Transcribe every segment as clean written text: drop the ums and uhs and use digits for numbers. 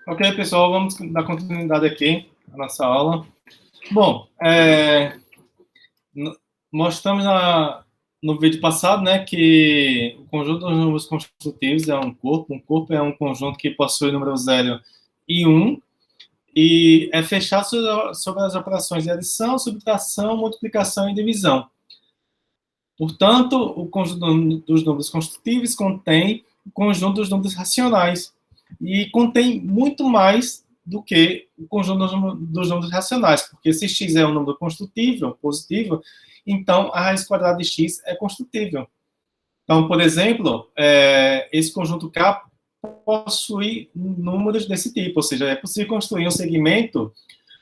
Ok, pessoal, vamos dar continuidade aqui à nossa aula. Bom, mostramos no vídeo passado, né, que o conjunto dos números constitutivos é um corpo. Um corpo é um conjunto que possui número 0 e 1 e é fechado sobre as operações de adição, subtração, multiplicação e divisão. Portanto, o conjunto dos números constitutivos contém o conjunto dos números racionais e contém muito mais do que o conjunto dos números racionais, porque se x é um número construtível, positivo, então a raiz quadrada de x é construtível. Então, por exemplo, esse conjunto K possui números desse tipo, ou seja, é possível construir um segmento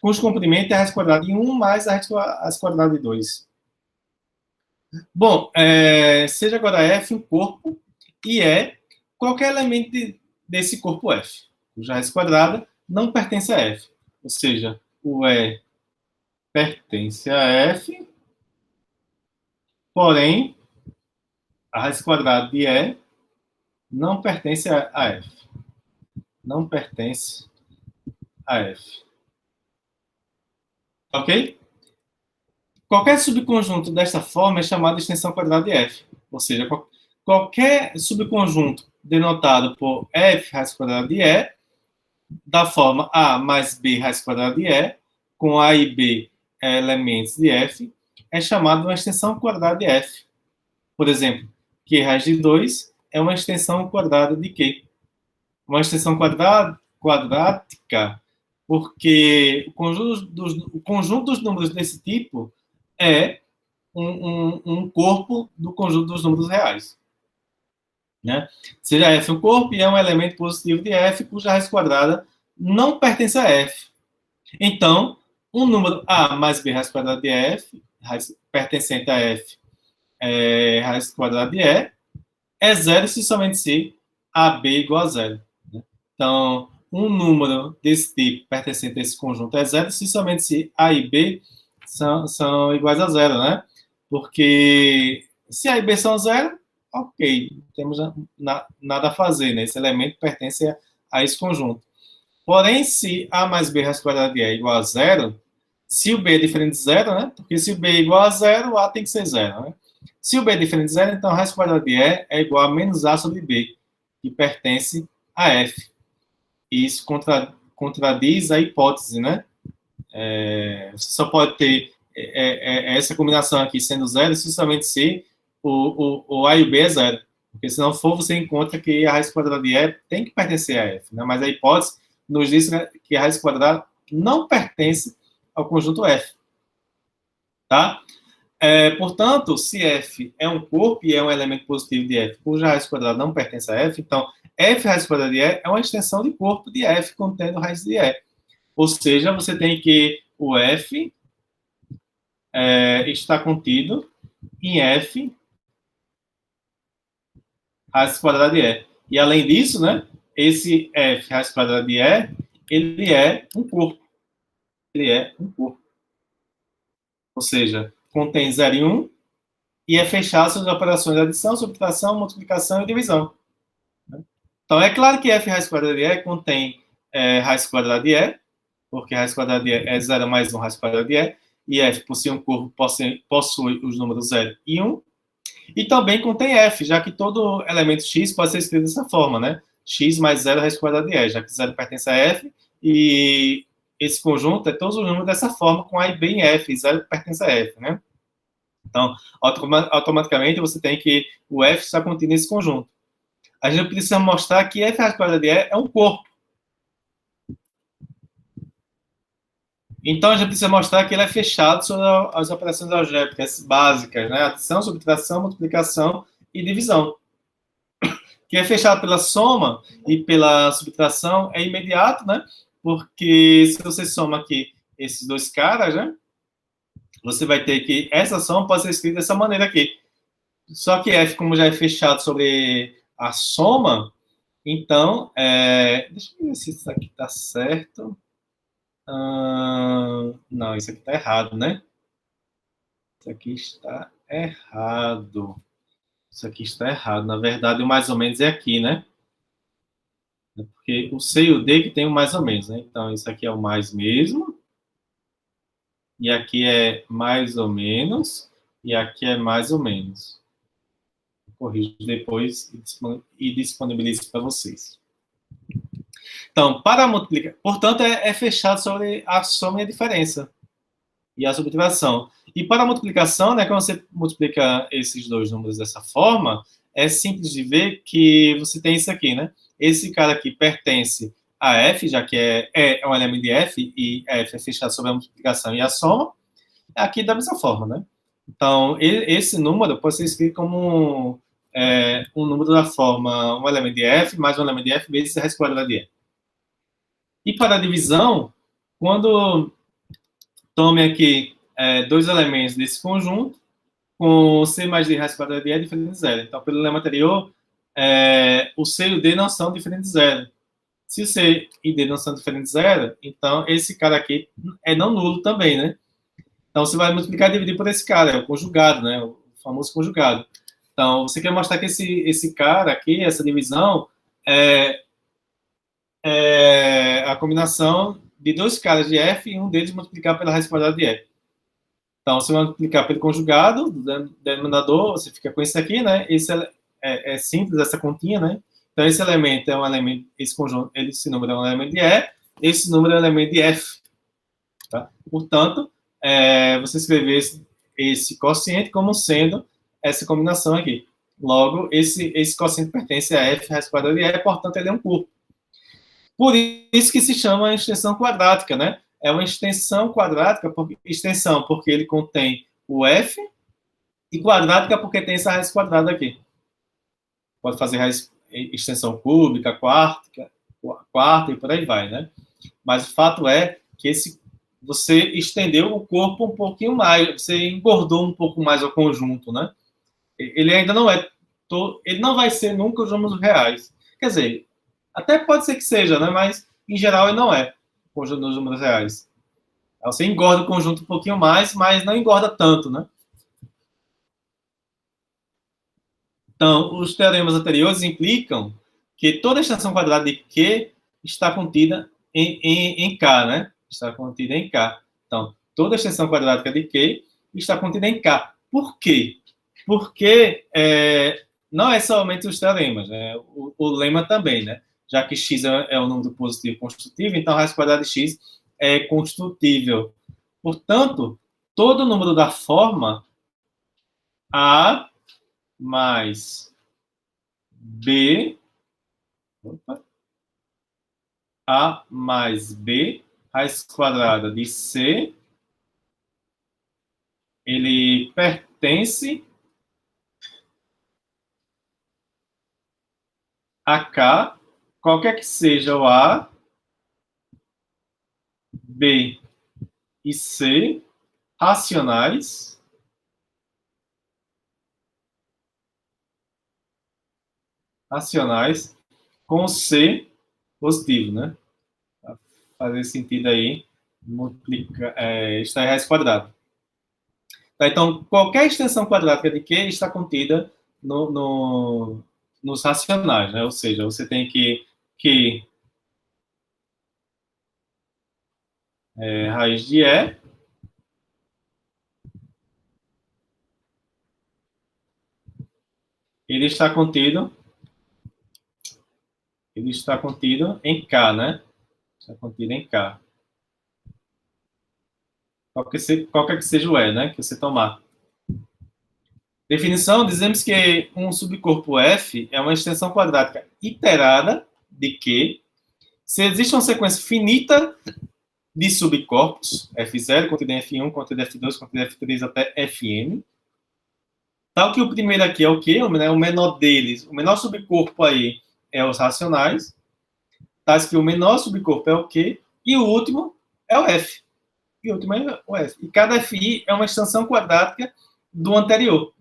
cujo comprimento é a raiz quadrada de 1 mais a raiz quadrada de 2. Bom, seja agora F um corpo e qualquer elemento desse corpo F, cuja raiz quadrada não pertence a F. Ou seja, o E pertence a F, porém, a raiz quadrada de E não pertence a F. Não pertence a F. Ok? Qualquer subconjunto desta forma é chamado de extensão quadrada de F. Ou seja, qualquer subconjunto denotado por F raiz quadrada de E da forma A mais B raiz quadrada de E, com A e B elementos de F, é chamado de uma extensão quadrada de F. Por exemplo, Q raiz de 2 é uma extensão quadrada de Q. Uma extensão quadrática, porque o conjunto dos números desse tipo é um corpo do conjunto dos números reais. Né? Seja F um corpo e é um elemento positivo de F cuja raiz quadrada não pertence a F. Então, um número A mais B raiz quadrada de F, pertencente a F, raiz quadrada de E, é zero se somente se AB igual a zero. Né? Então, um número desse tipo pertencente a esse conjunto é zero se somente se A e B são iguais a zero, né? Porque se A e B são zero, ok, não temos nada a fazer, né? Esse elemento pertence a esse conjunto. Porém, se A mais B raiz quadrada de E é igual a zero, se o B é diferente de zero, né? Porque se o B é igual a zero, A tem que ser zero, né? Se o B é diferente de zero, então a raiz quadrada de E é igual a menos A sobre B, que pertence a F. E isso contradiz a hipótese, né? Você só pode ter essa combinação aqui sendo zero se somente se o A e o B é zero. Porque se não for, você encontra que a raiz quadrada de E tem que pertencer a F. Né? Mas a hipótese nos diz que a raiz quadrada não pertence ao conjunto F. Tá? Portanto, se F é um corpo e é um elemento positivo de F, cuja raiz quadrada não pertence a F, então F raiz quadrada de E é uma extensão de corpo de F contendo raiz de E. Ou seja, você tem que o F está contido em F raiz quadrada de E. E além disso, né, esse F raiz quadrada de E, ele é um corpo. Ele é um corpo. Ou seja, contém 0 e 1 e é fechado sobre as operações de adição, subtração, multiplicação e divisão. Então, é claro que F raiz quadrada de E contém raiz quadrada de E, porque raiz quadrada de E é 0 mais 1 raiz quadrada de E, e F, por ser um corpo, possui os números 0 e 1, e também contém F, já que todo elemento X pode ser escrito dessa forma, né? X mais 0 raiz quadrada de E, já que 0 pertence a F, e esse conjunto é todos os números dessa forma, com A e B em F, e 0 pertence a F, né? Então, automaticamente você tem que o F está contido nesse conjunto. A gente precisa mostrar que F raiz quadrada de E é um corpo. Então, a gente precisa mostrar que ele é fechado sobre as operações algébricas básicas, né? Adição, subtração, multiplicação e divisão. Que é fechado pela soma e pela subtração é imediato, né? Porque se você soma aqui esses dois caras, né? Você vai ter que essa soma pode ser escrita dessa maneira aqui. Só que F, como já é fechado sobre a soma, então, deixa eu ver se isso aqui está certo. Não, isso aqui está errado, né? Isso aqui está errado. Isso aqui está errado. Na verdade, o mais ou menos é aqui, né? Porque o C e o D que tem o mais ou menos, né? Então, isso aqui é o mais mesmo, e aqui é mais ou menos, e aqui é mais ou menos. Corrijo depois e disponibilizo para vocês. Então, para multiplicar, portanto, é fechado sobre a soma e a diferença e a subtração. E para a multiplicação, né, quando você multiplica esses dois números dessa forma, é simples de ver que você tem isso aqui, né? Esse cara aqui pertence a F, já que é um elemento de F, e F é fechado sobre a multiplicação e a soma, aqui da mesma forma, né? Então, esse número pode ser escrito como um número da forma um elemento de F mais um elemento de F vezes a raiz quadrada de F. E para a divisão, quando tome aqui dois elementos desse conjunto, com C mais D raiz quadrada de E é diferente de zero. Então, pelo lema anterior, o C e o D não são diferentes de zero. Se o C e D não são diferentes de zero, então esse cara aqui é não nulo também, né? Então, você vai multiplicar e dividir por esse cara, é o conjugado, né? O famoso conjugado. Então, você quer mostrar que esse cara aqui, essa divisão, é a combinação de dois caras de F e um deles multiplicar pela raiz quadrada de F. Então, você vai multiplicar pelo conjugado do denominador, você fica com isso aqui, né? Esse é simples, essa continha, né? Então, esse elemento é um elemento, esse conjunto, esse número é um elemento de E, esse número é um elemento de F. Tá? Portanto, você escrever esse quociente como sendo essa combinação aqui. Logo, esse quociente pertence a F raiz quadrada de E, portanto, ele é um curvo. Por isso que se chama extensão quadrática, né? É uma extensão quadrática, extensão porque ele contém o F, e quadrática porque tem essa raiz quadrada aqui. Pode fazer extensão cúbica, quarta e por aí vai, né? Mas o fato é que você estendeu o corpo um pouquinho mais, você engordou um pouco mais o conjunto, né? Ele ainda não ele não vai ser nunca os números reais. Quer dizer, até pode ser que seja, né? Mas em geral ele não é o conjunto dos números reais. Você engorda o conjunto um pouquinho mais, mas não engorda tanto, né? Então, os teoremas anteriores implicam que toda extensão quadrada de Q está contida em K, né? Está contida em K. Então, toda extensão quadrática de Q está contida em K. Por quê? Porque não é somente os teoremas, né? O lema também, né? Já que x é um número positivo construtivo, então a raiz quadrada de x é construtível. Portanto, todo número da forma A mais B, A mais B, raiz quadrada de C, ele pertence a K, qualquer que seja o A, B e C, racionais, com C positivo, né? Pra fazer sentido aí, está em raiz quadrada. Tá, então, qualquer extensão quadrática de Q está contida nos racionais, né? Ou seja, você tem que raiz de E ele está contido em K, né? Está contido em K. Qualquer que seja o E, né? Que você tomar. Definição, dizemos que um subcorpo F é uma extensão quadrática iterada de Q se existe uma sequência finita de subcorpos, F0, contido em F1, contido em F2, contido em F3 até Fn, tal que o primeiro aqui é o quê? O menor deles, o menor subcorpo aí é os racionais, tais que o menor subcorpo é o Q, e o último é o F. E o último é o F. E cada FI é uma extensão quadrática do anterior.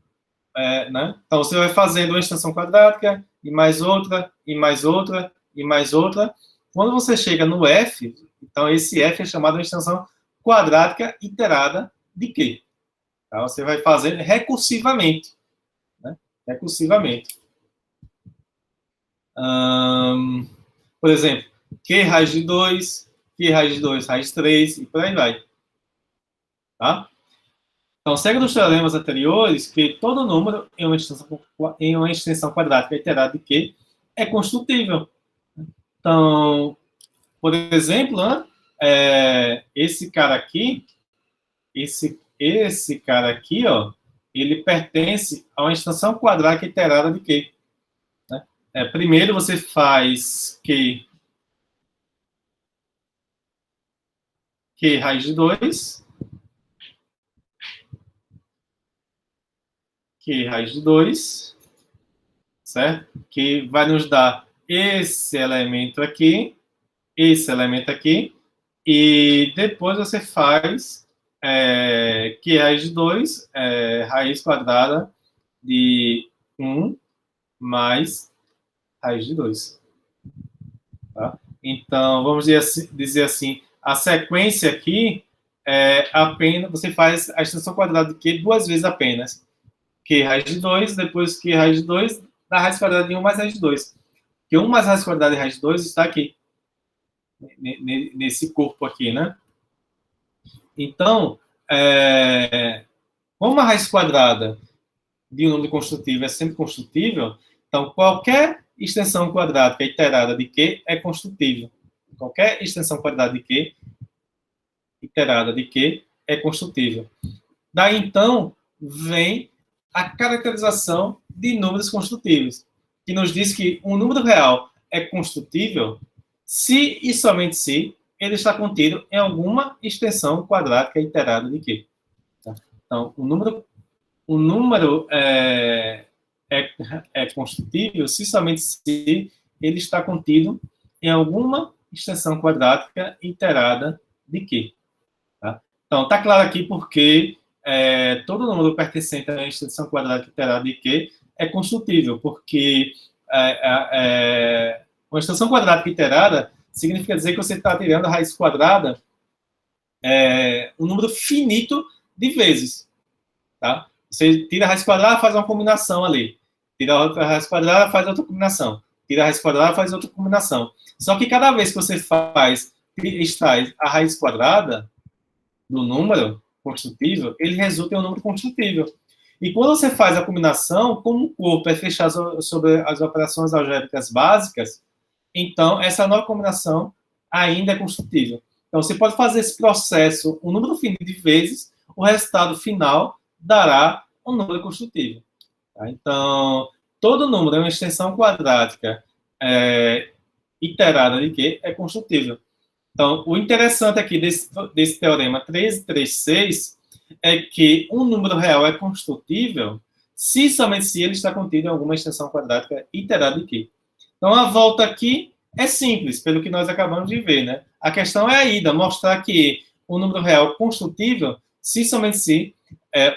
Né? Então, você vai fazendo uma extensão quadrática, e mais outra, e mais outra, e mais outra. Quando você chega no F, então esse F é chamado de extensão quadrática iterada de Q. Tá? Você vai fazer recursivamente. Né? Recursivamente. Por exemplo, Q raiz de 2, Q raiz de 2, raiz de 3, e por aí vai. Tá? Então, segue dos teoremas anteriores que todo número em uma extensão quadrática iterada de Q é construtível. Então, por exemplo, né, esse cara aqui, esse cara aqui, ó, ele pertence a uma extensão quadrática iterada de Q. Né? Primeiro você faz Q raiz de 2, Q raiz de 2, certo? Que vai nos dar esse elemento aqui, e depois você faz Q raiz de 2, raiz quadrada de 1 mais raiz de 2. Tá? Então, vamos dizer assim, a sequência aqui apenas, você faz a extensão quadrada de Q duas vezes apenas. Q raiz de 2, depois Q raiz de 2, da raiz quadrada de 1 mais raiz de 2. Porque 1 mais raiz quadrada de raiz de 2 está aqui, nesse corpo aqui, né? Então, como a raiz quadrada de um número construtivo é sempre construtível, então qualquer extensão quadrática iterada de Q é construtível. Qualquer extensão quadrada de Q iterada de Q é construtível. Daí, então, vem a caracterização de números construtivos, que nos diz que um número real é construtível se e somente se ele está contido em alguma extensão quadrática iterada de Q. Tá? Então, o número é construtível se somente se ele está contido em alguma extensão quadrática iterada de Q. Tá? Então, está claro aqui porque todo número pertencente à extensão quadrática iterada de Q é construtível, porque uma extensão quadrática iterada significa dizer que você está tirando a raiz quadrada um número finito de vezes. Tá? Você tira a raiz quadrada, faz uma combinação ali. Tira a raiz quadrada, faz outra combinação. Tira a raiz quadrada, faz outra combinação. Só que cada vez que você extrai a raiz quadrada do número construtível, ele resulta em um número construtível. E quando você faz a combinação, como o corpo é fechado sobre as operações algébricas básicas, então essa nova combinação ainda é construtível. Então você pode fazer esse processo um número finito de vezes, o resultado final dará um número construtível. Tá? Então, todo número é uma extensão quadrática iterada de Q é construtível. Então, o interessante aqui desse teorema 1336 é que um número real é construtível se somente se ele está contido em alguma extensão quadrática iterada de Q. Então, a volta aqui é simples, pelo que nós acabamos de ver, né? A questão é a ida, mostrar que o número real construtível, se somente se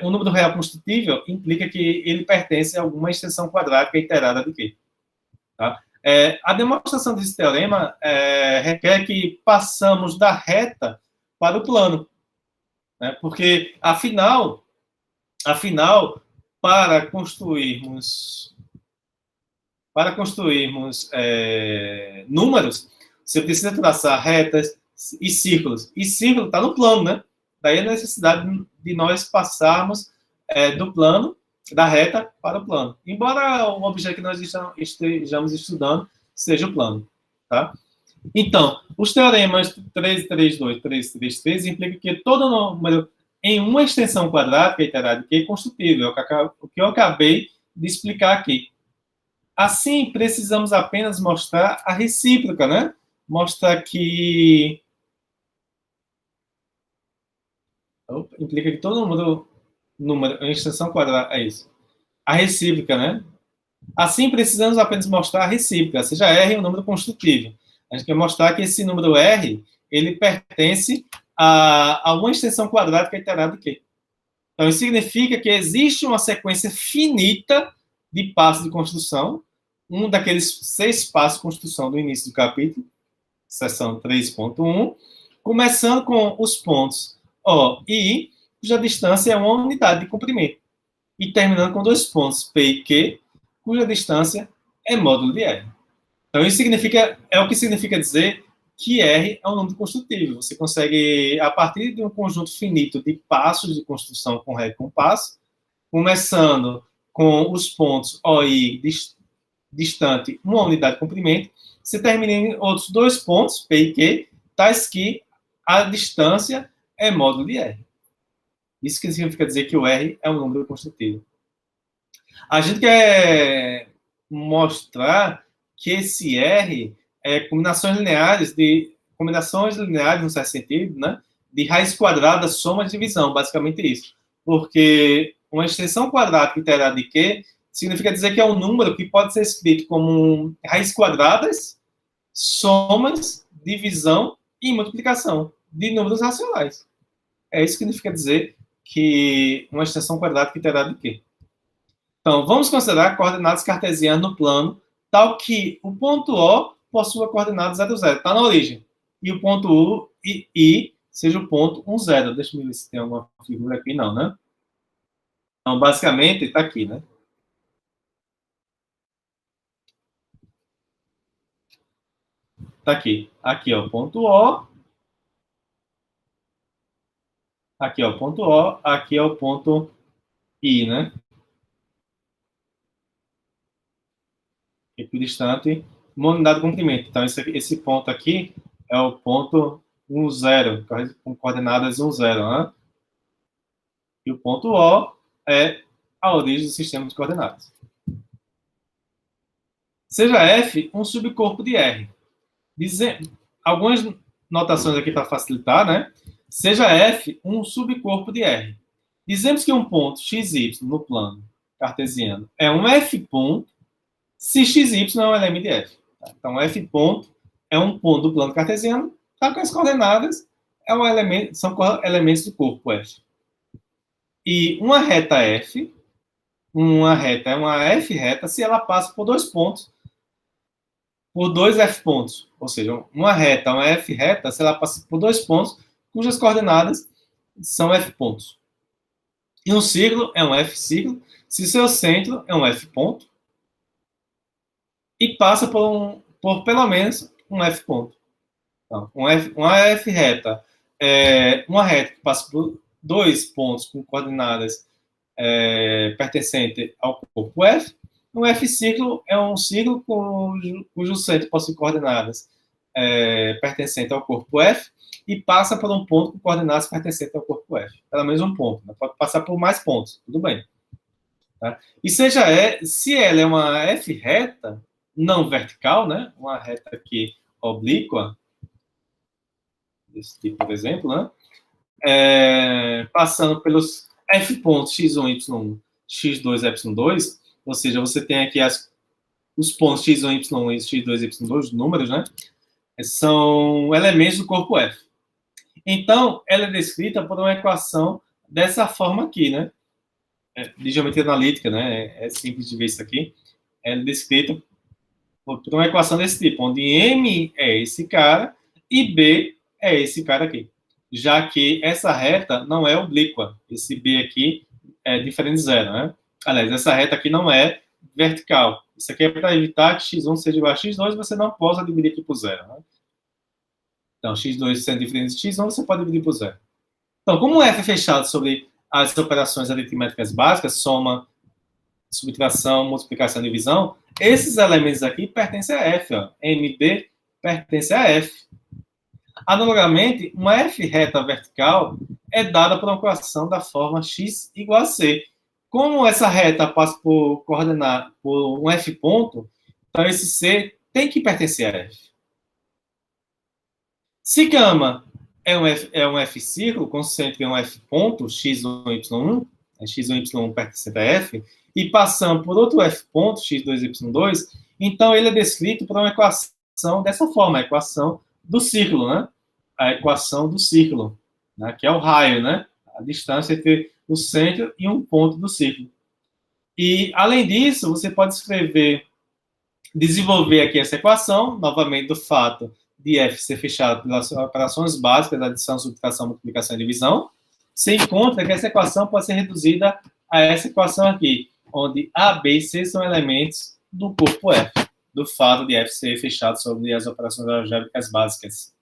o número real construtível implica que ele pertence a alguma extensão quadrática iterada de Q. Tá? A demonstração desse teorema requer que passamos da reta para o plano, né? Porque, afinal, para construirmos números, você precisa traçar retas e círculos. E círculo está no plano, né? Daí a necessidade de nós passarmos do plano, da reta para o plano. Embora o objeto que nós estejamos estudando seja o plano. Tá? Então, os teoremas 1332 e 1333 implicam que todo número em uma extensão quadrática iterada de Q é construtível, o que eu acabei de explicar aqui. Assim, precisamos apenas mostrar a recíproca, né? Mostrar que implica que todo número em extensão quadrada é isso. A recíproca, né? Assim, precisamos apenas mostrar a recíproca, seja R um número construtivo. A gente quer mostrar que esse número R, ele pertence a uma extensão quadrática iterada de Q. Então, isso significa que existe uma sequência finita de passos de construção, um daqueles 6 passos de construção do início do capítulo, seção 3.1, começando com os pontos O e I, cuja distância é uma unidade de comprimento, e terminando com 2 pontos P e Q, cuja distância é módulo de R. Então, isso significa, é o que significa dizer que R é um número construtivo. Você consegue, a partir de um conjunto finito de passos de construção com ré e com passo, começando com os pontos O e I distante uma unidade de comprimento, você termina em outros dois pontos, P e Q, tais que a distância é módulo de R. Isso que significa dizer que o R é um número construtivo. A gente quer mostrar que esse R é combinações lineares no certo sentido, né? De raiz quadrada, soma e divisão, basicamente isso. Porque uma extensão quadrática integrada de Q significa dizer que é um número que pode ser escrito como raiz quadradas, somas, divisão e multiplicação de números racionais. É isso que significa dizer que uma extensão quadrática integrada de Q. Então, vamos considerar coordenadas cartesianas no plano, tal que o ponto O possua coordenadas 0, 0, está na origem. E o ponto U e I seja o ponto 1, 0. Deixa eu ver se tem alguma figura aqui, não, né? Então, basicamente, está aqui, né? Está aqui. Aqui é o ponto O. Aqui é o ponto O. Aqui é o ponto I, né? Equidistante, uma unidade de comprimento. Então, esse ponto aqui é o ponto 1, 0, com coordenadas 1, 0, né? E o ponto O é a origem do sistema de coordenadas. Seja F um subcorpo de R. Algumas notações aqui para facilitar, né? Seja F um subcorpo de R. Dizemos que um ponto XY no plano cartesiano é um F ponto se XY é um elemento de F. Então, F ponto é um ponto do plano cartesiano, está com as coordenadas, são elementos do corpo F. E uma reta F, é uma F reta se ela passa por dois pontos, por dois F pontos. Ou seja, uma reta é uma F reta se ela passa por dois pontos cujas coordenadas são F pontos. E um círculo é um F círculo se seu centro é um F ponto e passa por pelo menos um F ponto. Então, uma F reta é uma reta que passa por dois pontos com coordenadas pertencentes ao corpo F. Um F círculo é um círculo cujo centro possui coordenadas pertencentes ao corpo F e passa por um ponto com coordenadas pertencentes ao corpo F. Pelo menos um ponto. Né? Pode passar por mais pontos. Tudo bem. Tá? E se ela é uma F reta, não vertical, né? Uma reta aqui oblíqua, desse tipo, por exemplo, né? Passando pelos F pontos x1, y1, x2, y2, ou seja, você tem aqui os pontos x1, y1 e x2, y2, os números, né? São elementos do corpo F. Então, ela é descrita por uma equação dessa forma aqui, né? De geometria analítica, né? É simples de ver isso aqui. Ela é descrita por uma equação desse tipo, onde M é esse cara e B é esse cara aqui. Já que essa reta não é oblíqua. Esse B aqui é diferente de zero, né? Aliás, essa reta aqui não é vertical. Isso aqui é para evitar que x1 seja igual a x2 e você não possa dividir aqui por zero, né? Então, x2 sendo diferente de x1, você pode dividir por zero. Então, como o F é fechado sobre as operações aritméticas básicas, soma, subtração, multiplicação e divisão, esses elementos aqui pertencem a F. Ó. MB pertence a F. Analogamente, uma F reta vertical é dada por uma equação da forma x igual a c. Como essa reta passa por um F ponto, então esse c tem que pertencer a F. Se gama é um F círculo, com centro em um F ponto, x1, y1, x1, y1 pertencente a F, e passando por outro F ponto, x2, y2, então ele é descrito por uma equação dessa forma, a equação do círculo, né? A equação do círculo, né? Que é o raio, né? A distância entre o centro e um ponto do círculo. E, além disso, você pode desenvolver aqui essa equação, novamente do fato de F ser fechado pelas operações básicas, adição, subtração, multiplicação e divisão. Você encontra que essa equação pode ser reduzida a essa equação aqui, onde A, B e C são elementos do corpo F. do fato de F ser fechado sobre as operações algébricas básicas.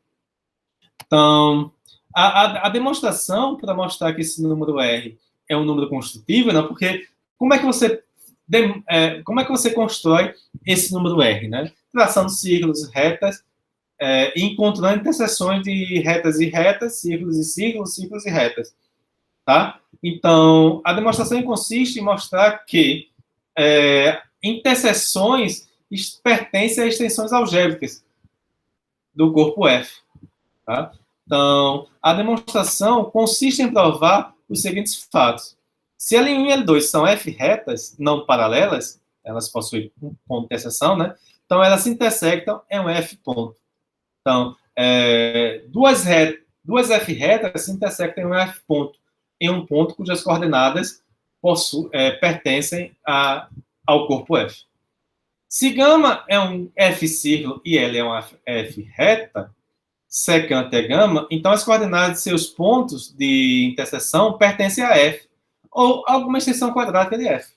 Então, a demonstração para mostrar que esse número R é um número construtivo, né? Porque como é que você constrói esse número R, né? Traçando círculos, retas, e encontrando interseções de retas e retas, círculos e círculos, círculos e retas, tá? Então, a demonstração consiste em mostrar que interseções pertencem a extensões algébricas do corpo F, tá? Então, a demonstração consiste em provar os seguintes fatos. Se L1 e L2 são F retas não paralelas, elas possuem um ponto de interseção, né? Então, elas se intersectam em um F ponto. Então, duas F retas se intersectam em um F ponto, em um ponto cujas coordenadas pertencem ao corpo F. Se gama é um F círculo e L é uma F reta, secante é gama, então as coordenadas de seus pontos de interseção pertencem a F, ou alguma extensão quadrática de F.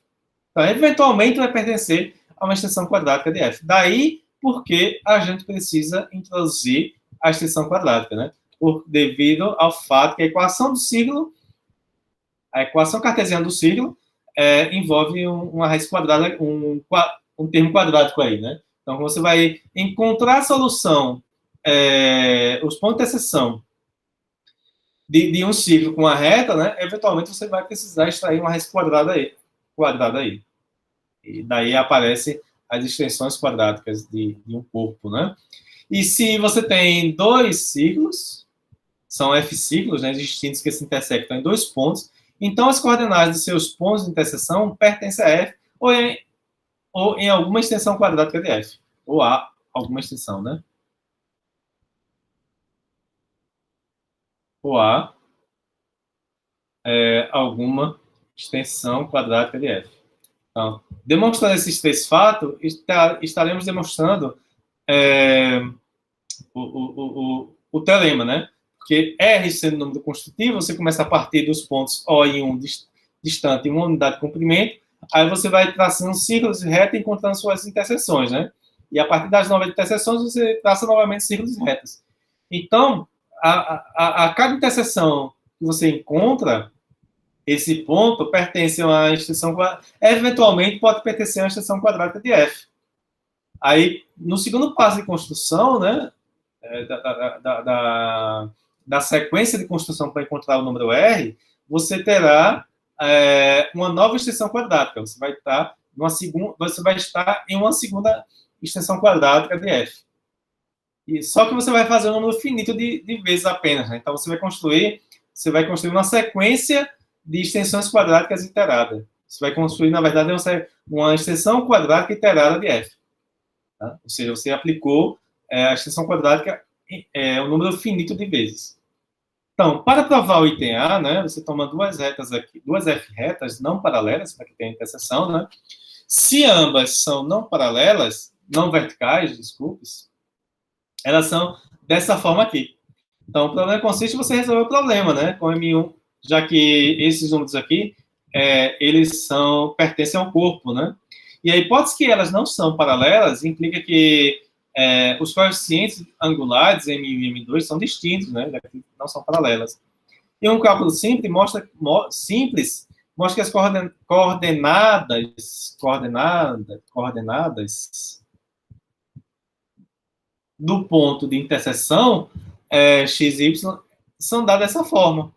Então, eventualmente vai pertencer a uma extensão quadrática de F. Daí, porque a gente precisa introduzir a extensão quadrática, né? Devido ao fato que a equação do círculo, a equação cartesiana do círculo, envolve uma raiz quadrada, um termo quadrático aí, né? Então, você vai encontrar a solução, os pontos de interseção de um círculo com uma reta, né? Eventualmente você vai precisar extrair uma raiz quadrada aí. E daí aparecem as extensões quadráticas de um corpo, né? E se você tem dois círculos, são F círculos, né, distintos que se intersectam em dois pontos, então as coordenadas de seus pontos de interseção pertencem a F ou em alguma extensão quadrática de F, ou a alguma extensão, né? Ou a alguma extensão quadrática de F. Então, demonstrando esses três fatos, estaremos demonstrando o teorema, né? Porque R sendo número construtivo, você começa a partir dos pontos O e 1 distante em uma unidade de comprimento, aí você vai traçando círculos e retas encontrando suas interseções, né? E a partir das novas interseções, você traça novamente círculos e retas. Então, a cada interseção que você encontra, esse ponto pertence a uma extensão quadrática, eventualmente pode pertencer a uma extensão quadrática de F. Aí, no segundo passo de construção, né, da sequência de construção para encontrar o número R, você terá uma nova extensão quadrática. Você vai estar em uma segunda extensão quadrática de F. Só que você vai fazer um número finito de vezes apenas, né? Então, você vai construir uma sequência de extensões quadráticas iteradas. Você vai construir, na verdade, uma extensão quadrática iterada de F. Tá? Ou seja, você aplicou a extensão quadrática um número finito de vezes. Então, para provar o item A, né, você toma duas retas aqui, duas F retas não paralelas, para que tenha interseção, né? Se ambas são não verticais, desculpes, elas são dessa forma aqui. Então, o problema consiste em você resolver o problema, né, com M1, já que esses números aqui, eles pertencem ao corpo, né? E a hipótese que elas não são paralelas implica que os coeficientes angulares, M1 e M2, são distintos, né? Não são paralelas. E um cálculo simples mostra que as coordenadas do ponto de interseção x, y, são dadas dessa forma.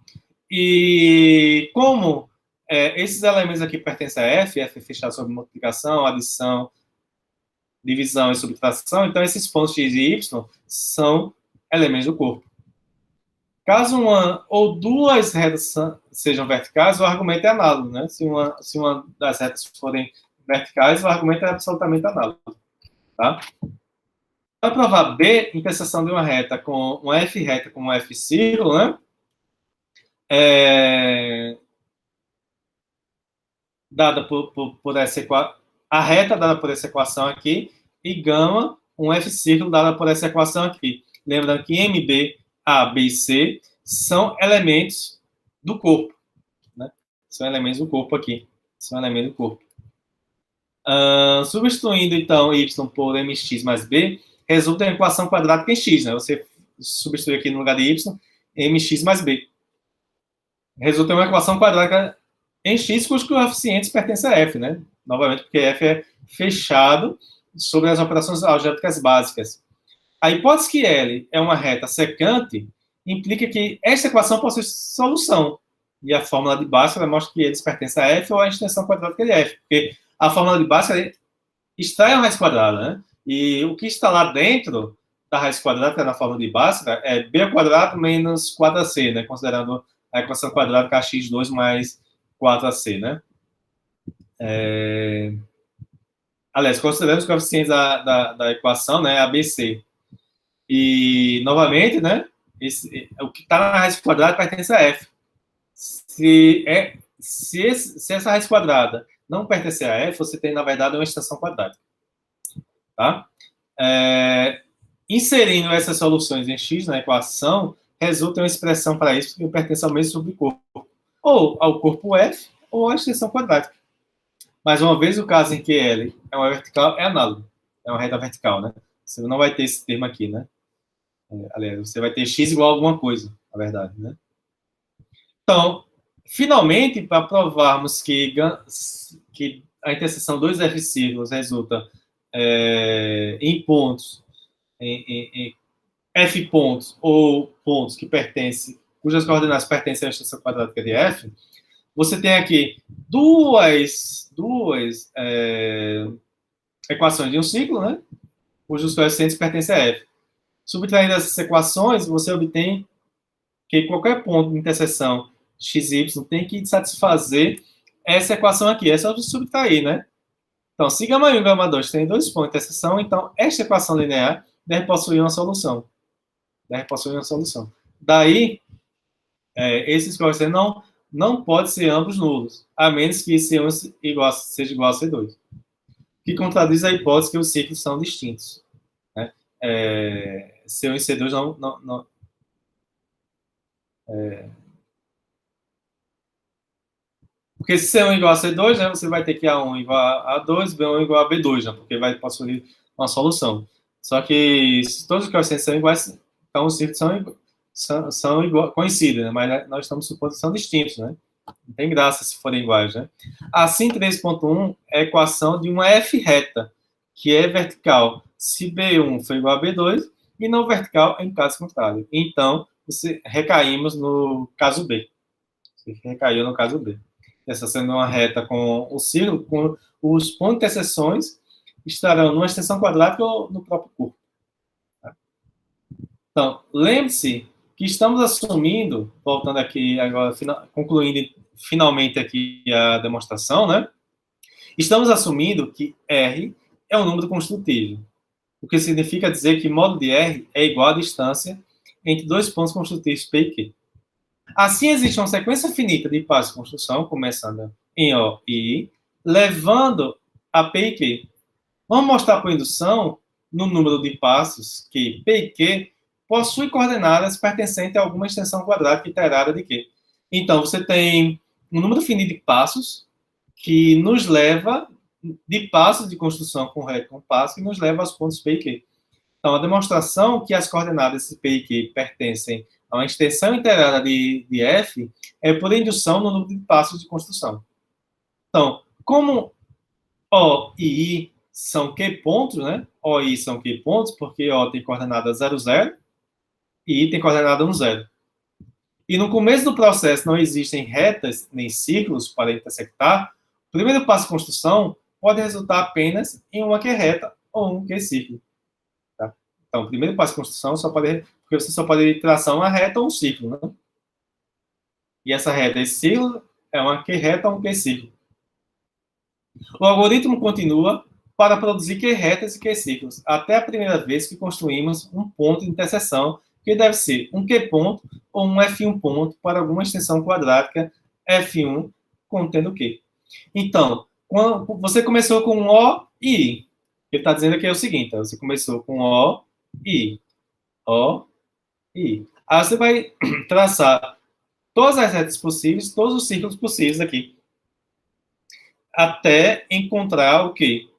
E como esses elementos aqui pertencem a F é fechado sobre multiplicação, adição, divisão e subtração, então esses pontos x e y são elementos do corpo. Caso uma ou duas retas sejam verticais, o argumento é análogo, né? Se uma das retas forem verticais, o argumento é absolutamente análogo, tá? Para provar B, interseção de uma reta com uma F reta com uma F círculo, né? Dada por essa equação, a reta dada por essa equação aqui, e gama, um F círculo dada por essa equação aqui. Lembrando que MB, A, B e C são elementos do corpo, né? São elementos do corpo aqui. São elementos do corpo. Substituindo, então, y por mx mais b, resulta em equação quadrática em x, né? Você substitui aqui no lugar de y, mx mais b. Resulta em uma equação quadrática em x cujos coeficientes pertencem a f, né? Novamente, porque f é fechado sobre as operações algébricas básicas. A hipótese que L é uma reta secante implica que esta equação possui solução. E a fórmula de Bhaskara mostra que eles pertencem a f ou à extensão quadrática de f. Porque a fórmula de Bhaskara extrai a raiz quadrada, né? E o que está lá dentro da raiz quadrada na fórmula de Bhaskara é b ao quadrado menos 4ac, né? Considerando a equação quadrática x2 mais 4ac, né? Aliás, considerando os coeficientes da equação, né? ABC. E, novamente, né? O que está na raiz quadrada pertence a f. Se essa raiz quadrada não pertencer a f, você tem, na verdade, uma extensão quadrática. Tá? Inserindo essas soluções em x na equação, resulta em uma expressão para isso que pertence ao mesmo subcorpo, ou ao corpo f, ou à extensão quadrática. Mais uma vez, o caso em que L é uma vertical é análogo. É uma reta vertical, né? Você não vai ter esse termo aqui, né? Aliás, você vai ter x igual a alguma coisa, na verdade, né? Então, finalmente, para provarmos que a interseção dos f círculos resulta em pontos, em f pontos ou pontos que pertencem, cujas coordenadas pertencem à extensão quadrática de f, você tem aqui duas equações de um ciclo, né? Cujos coeficientes pertencem a f. Subtraindo essas equações, você obtém que qualquer ponto de interseção x e y tem que satisfazer essa equação aqui. É só subtrair, né? Então, se γ1 e γ2 têm dois pontos de interseção, então esta equação linear deve possuir uma solução. Daí, esses coeficientes não podem ser ambos nulos, a menos que C1 seja igual a C2. Que contradiz a hipótese que os ciclos são distintos. Né? C1 e C2 não porque se C1 igual a C2, né, você vai ter que A1 igual a A2, B1 igual a B2, né, porque vai possuir uma solução. Só que se todos os coeficientes são iguais, então os círculos são igual, coincidem, né, mas nós estamos supondo que são distintos, né? Não tem graça se forem iguais, né? Assim, 3.1 é a equação de uma F reta, que é vertical se B1 for igual a B2 e não vertical em caso contrário. Então, recaímos no caso B. Você recaiu no caso B. Essa sendo uma reta com o círculo, com os pontos de interseções estarão numa extensão quadrática ou no próprio corpo. Então, lembre-se que estamos assumindo, voltando aqui agora, concluindo finalmente aqui a demonstração, né? Estamos assumindo que R é um número construtivo, o que significa dizer que módulo de R é igual à distância entre dois pontos construtivos P e Q. Assim, existe uma sequência finita de passos de construção, começando em O e I, levando a P e Q. Vamos mostrar por indução, no número de passos, que P e Q possui coordenadas pertencentes a alguma extensão quadrática iterada de Q. Então, você tem um número finito de passos que nos leva de passos de construção com reto com passo que nos leva aos pontos P e Q. Então, a demonstração que as coordenadas P e Q pertencem a uma extensão iterada de F é por indução no número de passos de construção. Então, como O e I são Q pontos, né? O e I são Q pontos, porque O tem coordenada 0, 0 e I tem coordenada 1, 0. E no começo do processo não existem retas nem círculos para intersectar, o primeiro passo de construção pode resultar apenas em uma Q reta ou um Q círculo. Tá? Então, o primeiro passo de construção porque você só pode traçar uma reta ou um círculo, né? E essa reta, esse círculo, é uma Q reta ou um Q círculo. O algoritmo continua para produzir Q retas e Q círculos, até a primeira vez que construímos um ponto de interseção, que deve ser um Q ponto ou um F1 ponto para alguma extensão quadrática F1 contendo Q. Então, quando você começou com O e I. Ele está dizendo aqui é o seguinte, você começou com O e I. O e I. Aí você vai traçar todas as retas possíveis, todos os círculos possíveis aqui. até encontrar o quê?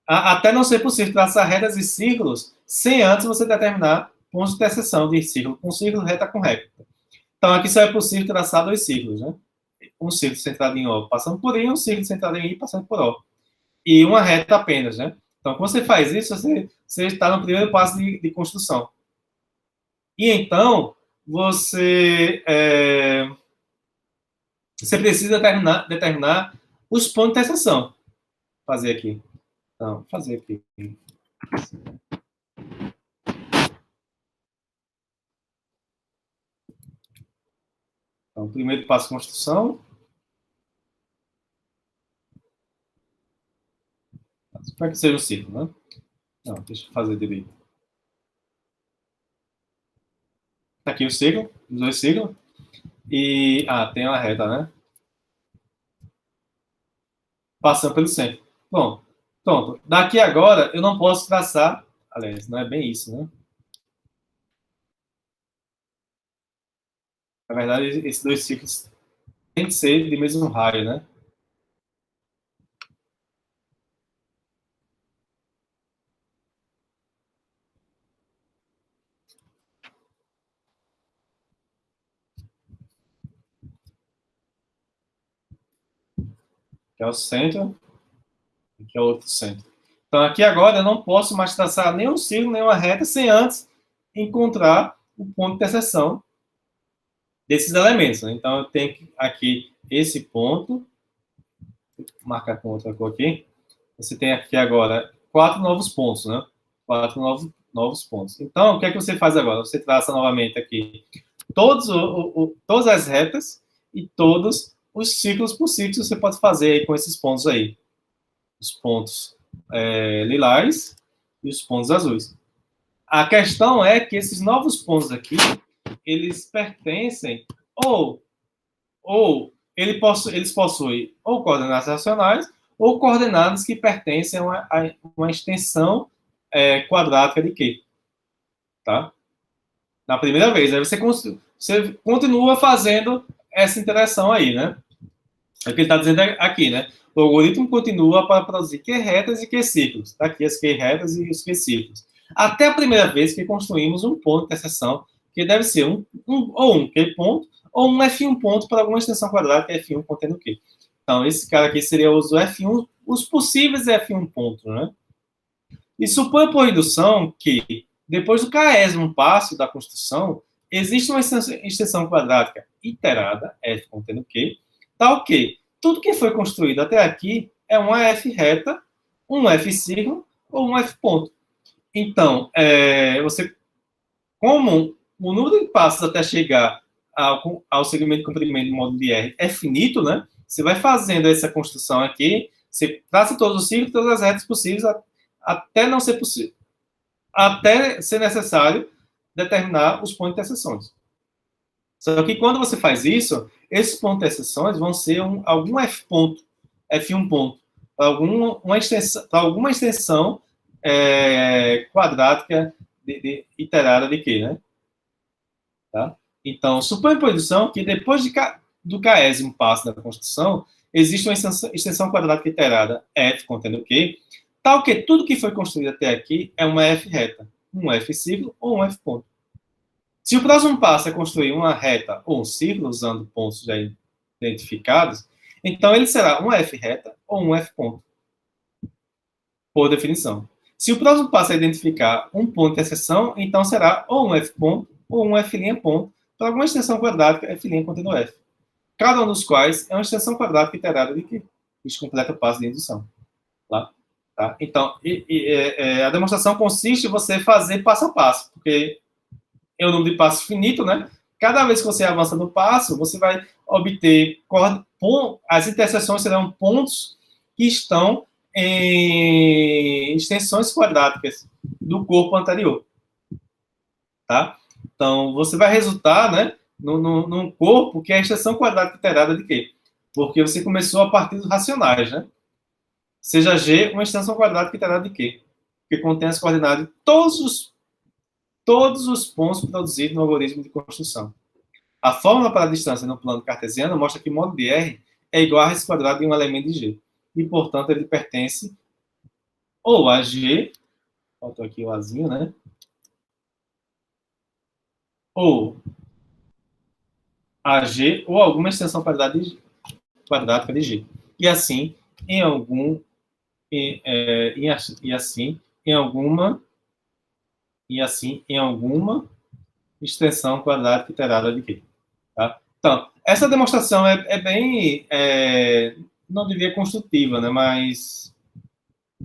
Até não ser possível traçar retas e círculos sem antes você determinar pontos de interseção de círculo com círculo, reta com reta. Então, aqui só é possível traçar dois círculos, né? Um círculo centrado em O passando por I, um círculo centrado em I passando por O. E uma reta apenas, né? Então, quando você faz isso, você está no primeiro passo de construção. E então, você precisa determinar os pontos de interseção. Fazer aqui. Então, fazer aqui. Então, primeiro passo de construção. Espero que seja um círculo, né? Não, deixa eu fazer direito. Tá aqui o círculo, os dois círculos. E, tem uma reta, né? Passando pelo centro. Bom, pronto. Daqui agora, eu não posso traçar... Aliás, não é bem isso, né? Na verdade, esses dois círculos têm que ser de mesmo raio, né? Que é o centro, e que é o outro centro. Então, aqui agora, eu não posso mais traçar nenhum círculo, nenhuma reta, sem antes encontrar o ponto de interseção desses elementos. Né? Então, eu tenho aqui esse ponto, vou marcar com outra cor aqui. Você tem aqui agora 4 novos pontos, né? 4 novos pontos. Então, o que é que você faz agora? Você traça novamente aqui todas as retas e todos os ciclos possíveis que você pode fazer aí com esses pontos aí. Os pontos lilás e os pontos azuis. A questão é que esses novos pontos aqui, eles pertencem eles possuem ou coordenadas racionais ou coordenadas que pertencem a uma extensão quadrática de Q. Tá? Na primeira vez. Aí você continua fazendo essa interação aí, né? É o que ele está dizendo aqui, né? O algoritmo continua para produzir Q retas e Q ciclos. Tá aqui as Q retas e os Q ciclos. Até a primeira vez que construímos um ponto de interseção, que deve ser ou um Q ponto, ou um F1 ponto para alguma extensão quadrática F1 contendo Q. Então, esse cara aqui seria o F1, os possíveis F1 pontos, né? E supõe por indução que, depois do késimo passo da construção, existe uma extensão quadrática iterada, F contendo Q, tal que tudo que foi construído até aqui é uma F reta, um F círculo ou um F ponto. Então, como o número de passos até chegar ao segmento de comprimento do módulo de R é finito, né? Você vai fazendo essa construção aqui, você traça todos os círculos, todas as retas possíveis, até não ser possível, até ser necessário determinar os pontos de interseções. Só que quando você faz isso, esses pontos de interseções vão ser algum F ponto, F1 ponto, para alguma extensão quadrática iterada de Q, né? Tá? Então, supõe por indução que depois do késimo passo da construção, existe uma extensão quadrática iterada F contendo Q, tal que tudo que foi construído até aqui é uma F reta, um F círculo ou um F ponto. Se o próximo passo é construir uma reta ou um círculo usando pontos já identificados, então ele será uma F reta ou um F ponto, por definição. Se o próximo passo é identificar um ponto de interseção, então será ou um F ponto ou um F' ponto para alguma extensão quadrática F' contendo F. Cada um dos quais é uma extensão quadrática iterada de Q. Isso completa o passo de indução. Tá? Tá? Então, a demonstração consiste em você fazer passo a passo, porque é um número de passos finito, né? Cada vez que você avança no passo, você vai obter as interseções serão pontos que estão em extensões quadráticas do corpo anterior, tá? Então, você vai resultar, né, num corpo que é a extensão quadrática iterada de quê? Porque você começou a partir dos racionais, né? Seja G uma extensão quadrática iterada de quê? Que contém as coordenadas de todos os pontos produzidos no algoritmo de construção. A fórmula para a distância no plano cartesiano mostra que o módulo de R é igual a raiz quadrada de um elemento de G. e, portanto, ele pertence ou a G, faltou aqui o Azinho, né? Ou a G, ou alguma extensão quadrática de G. E assim, em algum, e assim, em alguma, e assim, em alguma extensão quadrática iterada de Q. Tá? Então, essa demonstração é bem, não diria construtiva, né? Mas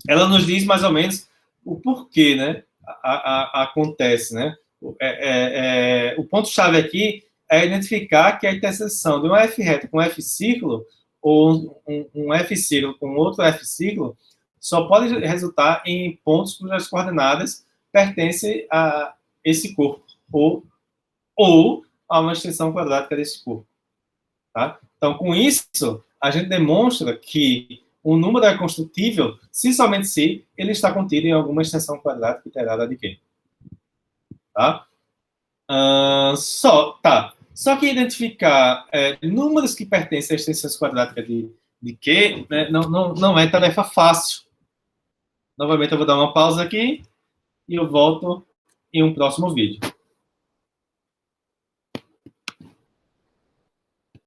ela nos diz mais ou menos o porquê, né? Acontece, né? O ponto-chave aqui é identificar que a interseção de uma F reta com F círculo ou um F círculo com outro F círculo só pode resultar em pontos cujas coordenadas pertencem a esse corpo ou a uma extensão quadrática desse corpo. Tá? Então, com isso, a gente demonstra que o número é construtível se somente se ele está contido em alguma extensão quadrática iterada de Q. Tá? Só que identificar números que pertencem a extensões quadráticas de Q, né, não é tarefa fácil. Novamente, eu vou dar uma pausa aqui e eu volto em um próximo vídeo.